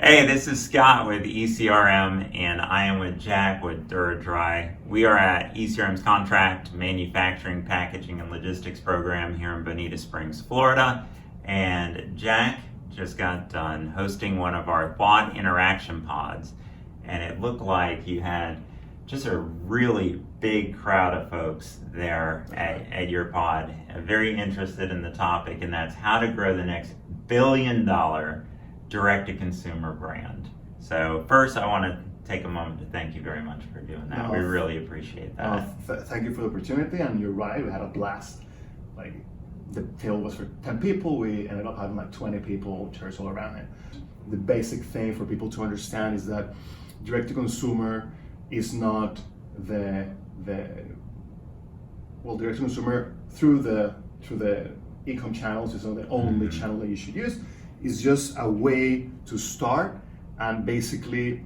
Hey, this is Scott with ECRM, and I am with Jack with DuraDry. We are at ECRM's Contract Manufacturing, Packaging, and Logistics program here in Bonita Springs, Florida. And Jack just got done hosting one of our thought interaction pods, and it looked like you had just a really big crowd of folks there at your pod, very interested in the topic, and that's how to grow the next billion-dollar direct-to-consumer brand. So first, I want to take a moment to thank you very much for doing that. We really appreciate that. Thank you for the opportunity, and you're right, we had a blast. Like, the table was for 10 people, we ended up having like 20 people, chairs all around it. The basic thing for people to understand is that direct-to-consumer is not direct-to-consumer through the e-com channels is not the only channel that you should use. It's just a way to start and basically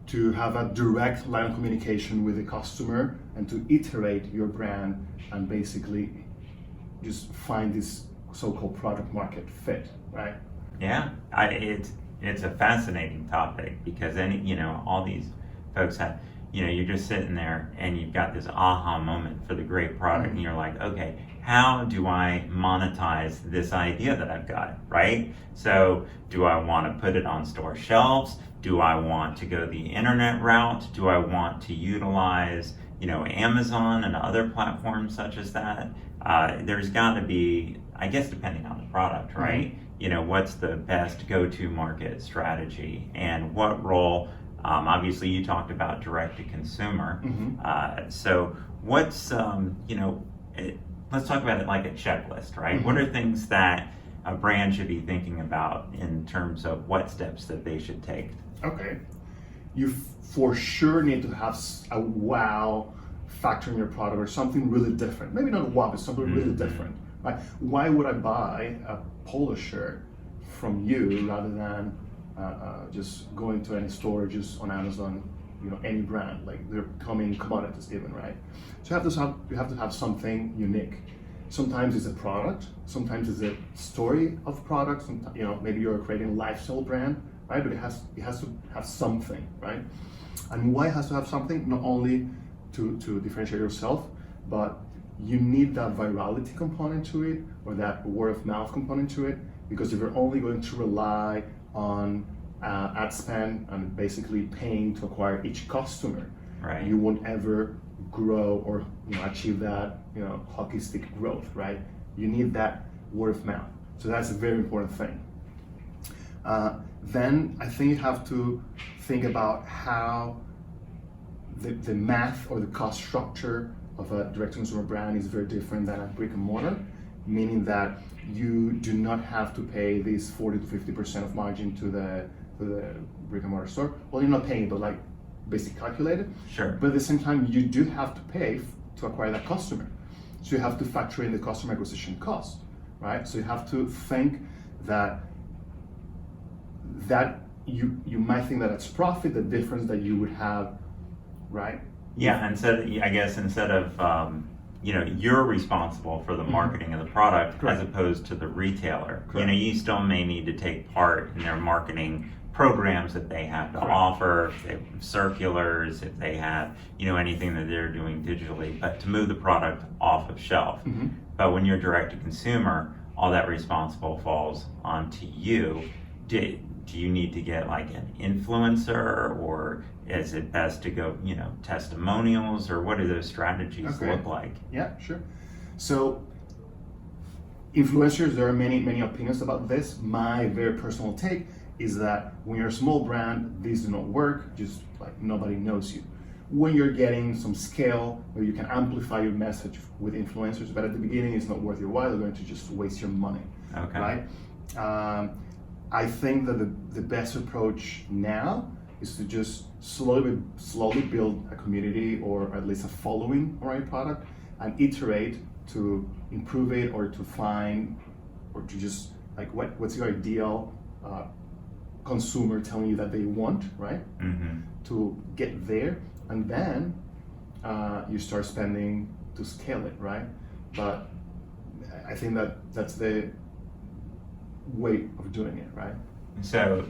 to have a direct line of communication with the customer and to iterate your brand and basically just find this so-called product market fit, right? Yeah, it's a fascinating topic because all these folks have, you're just sitting there and you've got this aha moment for the great product, and you're like, okay, how do I monetize this idea that I've got, right? So do I want to put it on store shelves? Do I want to go the internet route? Do I want to utilize, Amazon and other platforms such as that? There's got to be, I guess, depending on the product, right? What's the best go-to market strategy and what role? Obviously, you talked about direct-to-consumer. So what's, let's talk about it like a checklist, right? What are things that a brand should be thinking about in terms of what steps that they should take? Okay. You for sure need to have a wow factor in your product or something really different. Maybe not a wow, but something really different, right? Why would I buy a polo shirt from you rather than just going to any store, just on Amazon, any brand? Like, they're coming commodities even, right? So you have to have something unique. Sometimes it's a product, sometimes it's a story of product. Maybe you're creating a lifestyle brand, right? But it has to have something, right? And why it has to have something? Not only to differentiate yourself, but you need that virality component to it, or that word of mouth component to it, because if you're only going to rely on ad spend and basically paying to acquire each customer, right, you won't ever grow or achieve that hockey stick growth, right? You need that word of mouth. So that's a very important thing. Then I think you have to think about how the math or the cost structure of a direct-to-consumer brand is very different than a brick and mortar, meaning that you do not have to pay this 40 to 50% of margin to the brick and mortar store. Well, you're not paying, but like basically calculated. Sure. But at the same time, you do have to pay to acquire that customer. So you have to factor in the customer acquisition cost, right? So you have to think that you might think that it's profit, the difference that you would have, right? Yeah, instead of you're responsible for the marketing of the product. Correct. As opposed to the retailer. Correct. You still may need to take part in their marketing programs that they have to Correct. Offer, if they have circulars, if they have anything that they're doing digitally, but to move the product off of shelf. But when you're direct to consumer, all that responsible falls onto you. Do you need to get like an influencer, or is it best to go testimonials, or what do those strategies look like? Yeah, sure. So influencers, there are many opinions about this. My very personal take is that when you're a small brand, these do not work, just like nobody knows you. When you're getting some scale where you can amplify your message with influencers, but at the beginning it's not worth your while, you're going to just waste your money, right? I think that the best approach now is to just slowly build a community, or at least a following on your product, and iterate to improve it, or to find, or to just like what's your ideal consumer telling you that they want, right? To get there, and then you start spending to scale it, right? But I think that's the way of doing it, right? So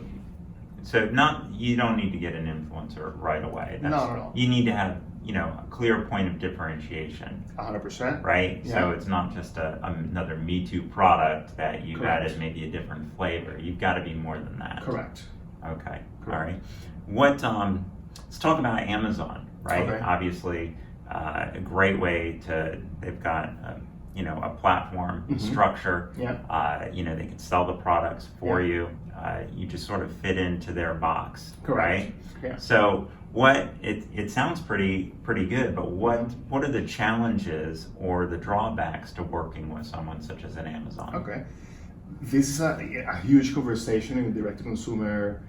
So you don't need to get an influencer right away. No, no. You need to have, a clear point of differentiation. 100%. Right? Yeah. So it's not just another Me Too product that you've Correct. added maybe a different flavor. You've got to be more than that. Correct. Okay. Correct. All right. Let's talk about Amazon, right? Okay. Obviously, a great way they've got, a platform structure. Yeah. They can sell the products for Yeah. you. You just sort of fit into their box, Correct. right? Yeah. So it sounds pretty good, but what are the challenges or the drawbacks to working with someone such as an Amazon? Okay. This is a huge conversation in the direct-to-consumer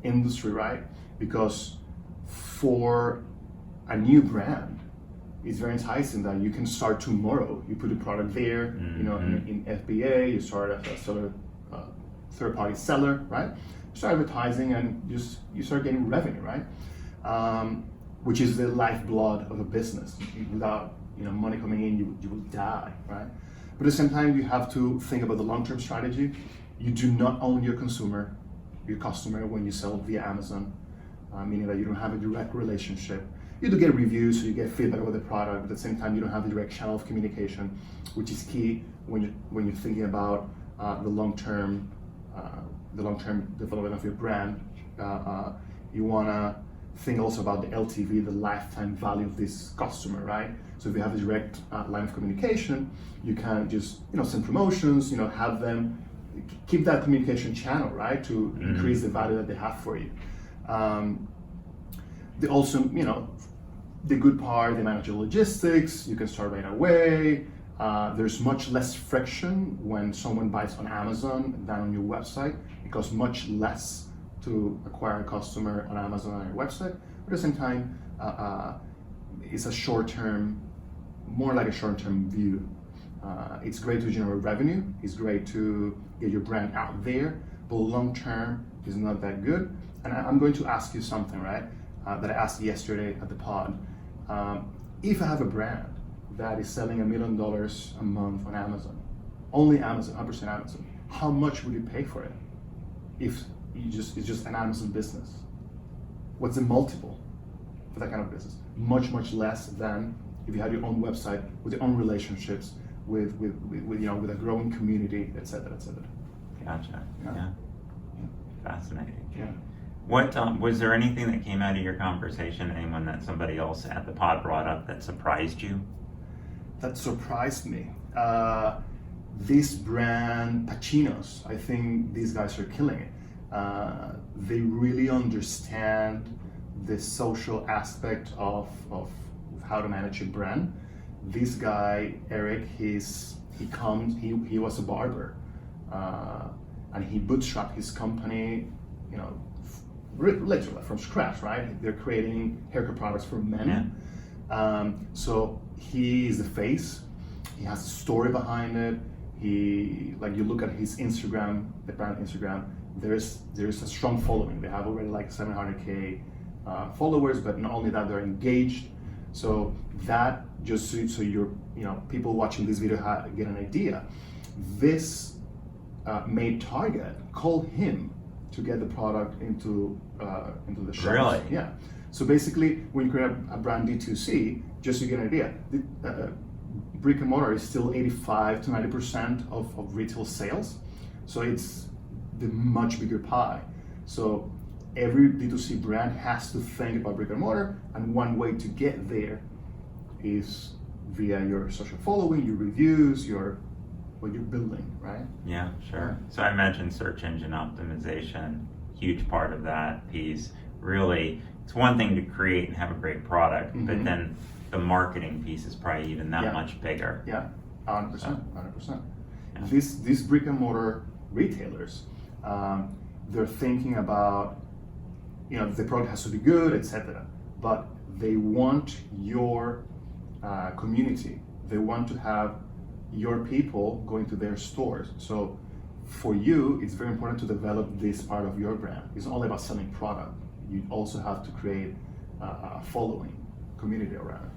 industry, right? Because for a new brand, it's very enticing that you can start tomorrow. You put the product there, in FBA, you start as a seller, third-party seller, right? You start advertising and you start getting revenue, right? Which is the lifeblood of a business. Without money coming in, you will die, right? But at the same time, you have to think about the long-term strategy. You do not own your customer when you sell via Amazon, meaning that you don't have a direct relationship. You do get reviews, so you get feedback about the product, but at the same time, you don't have a direct channel of communication, which is key when you're thinking about the long-term development of your brand. You wanna think also about the LTV, the lifetime value of this customer, right? So if you have a direct line of communication, you can just send promotions, have them keep that communication channel, right, to increase the value that they have for you. They also, the good part, they manage your logistics. You can start right away. There's much less friction when someone buys on Amazon than on your website. It costs much less to acquire a customer on Amazon than on your website. But at the same time, it's a short-term, more like a short-term view. It's great to generate revenue. It's great to get your brand out there, but long-term is not that good. And I'm going to ask you something, right? That I asked yesterday at the pod. If I have a brand that is selling $1 million a month on Amazon, only Amazon, 100% Amazon, how much would you pay for it? If it's just an Amazon business, what's the multiple for that kind of business? Much less than if you had your own website with your own relationships with a growing community, etc. Gotcha. Yeah. Fascinating. Yeah. What was there anything that came out of your conversation? Anyone that somebody else at the pod brought up that surprised you? That surprised me. This brand, Pacinos, I think these guys are killing it. They really understand the social aspect of how to manage a brand. This guy, Eric, he was a barber, and he bootstrapped his company, literally from scratch, right? They're creating haircut products for men. Yeah. So he is the face. He has a story behind it. You look at his Instagram, the brand Instagram. There's a strong following. They have already like 700K followers, but not only that, they're engaged. So that just so people watching this video get an idea. This made Target call him to get the product into the shops. Really? Yeah. So basically, when you create a brand D2C, just to get an idea, brick and mortar is still 85 to 90% of retail sales. So it's the much bigger pie. So every D2C brand has to think about brick and mortar, and one way to get there is via your social following, your reviews, what you're building, right? Yeah, sure. So I imagine search engine optimization, huge part of that piece. Really, it's one thing to create and have a great product, but then the marketing piece is probably even that much bigger. Yeah, 100%. Yeah. These brick and mortar retailers, they're thinking about, the product has to be good, etc. But they want your community. They want to have your people going to their stores. So for you, it's very important to develop this part of your brand. It's not only about selling product. You also have to create a following, community around it.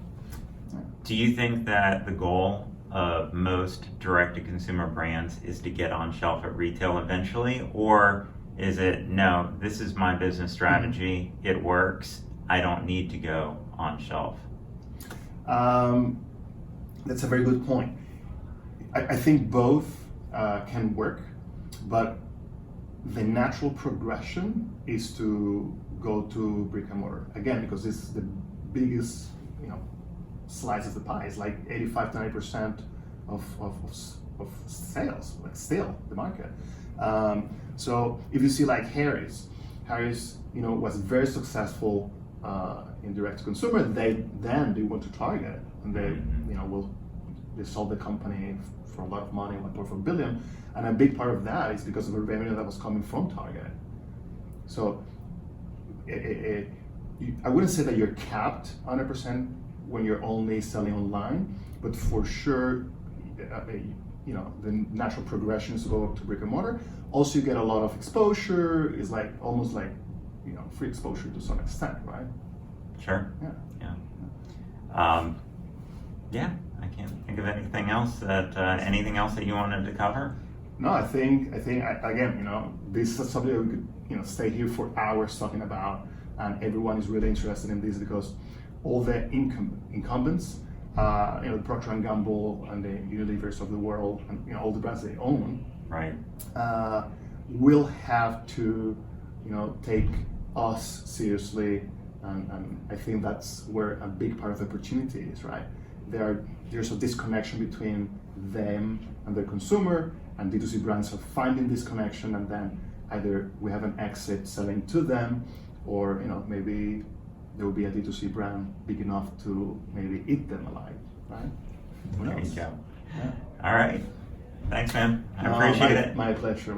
Yeah. Do you think that the goal of most direct-to-consumer brands is to get on shelf at retail eventually, or Is it, no, this is my business strategy, it works, I don't need to go on shelf? That's a very good point. I think both can work, but the natural progression is to go to brick and mortar again, because this is the biggest, slice of the pie. It's like 85 to 90% of sales, like still the market. So if you see like Harry's, was very successful in direct to consumer. They went to Target and they sold the company for a lot of money, 1.4 billion, and a big part of that is because of the revenue that was coming from Target. So I wouldn't say that you're capped 100% when you're only selling online, but for sure, the natural progression is to go to brick and mortar. Also, you get a lot of exposure. It's like almost like free exposure to some extent, right? Sure. Yeah. I can't think of anything else anything else that you wanted to cover? No, I think again, this is something that we could stay here for hours talking about, and everyone is really interested in this because all the incumbents, the Procter and Gamble and the Unilevers of the world, and all the brands they own, right, will have to take us seriously, and I think that's where a big part of the opportunity is, right? There's a disconnection between them and their consumer, and D2C brands are finding this connection, and then either we have an exit selling to them, or maybe there will be a D2C brand big enough to maybe eat them alive, right? Who knows? There you go. Yeah. All right. Thanks, man. I appreciate it. My pleasure.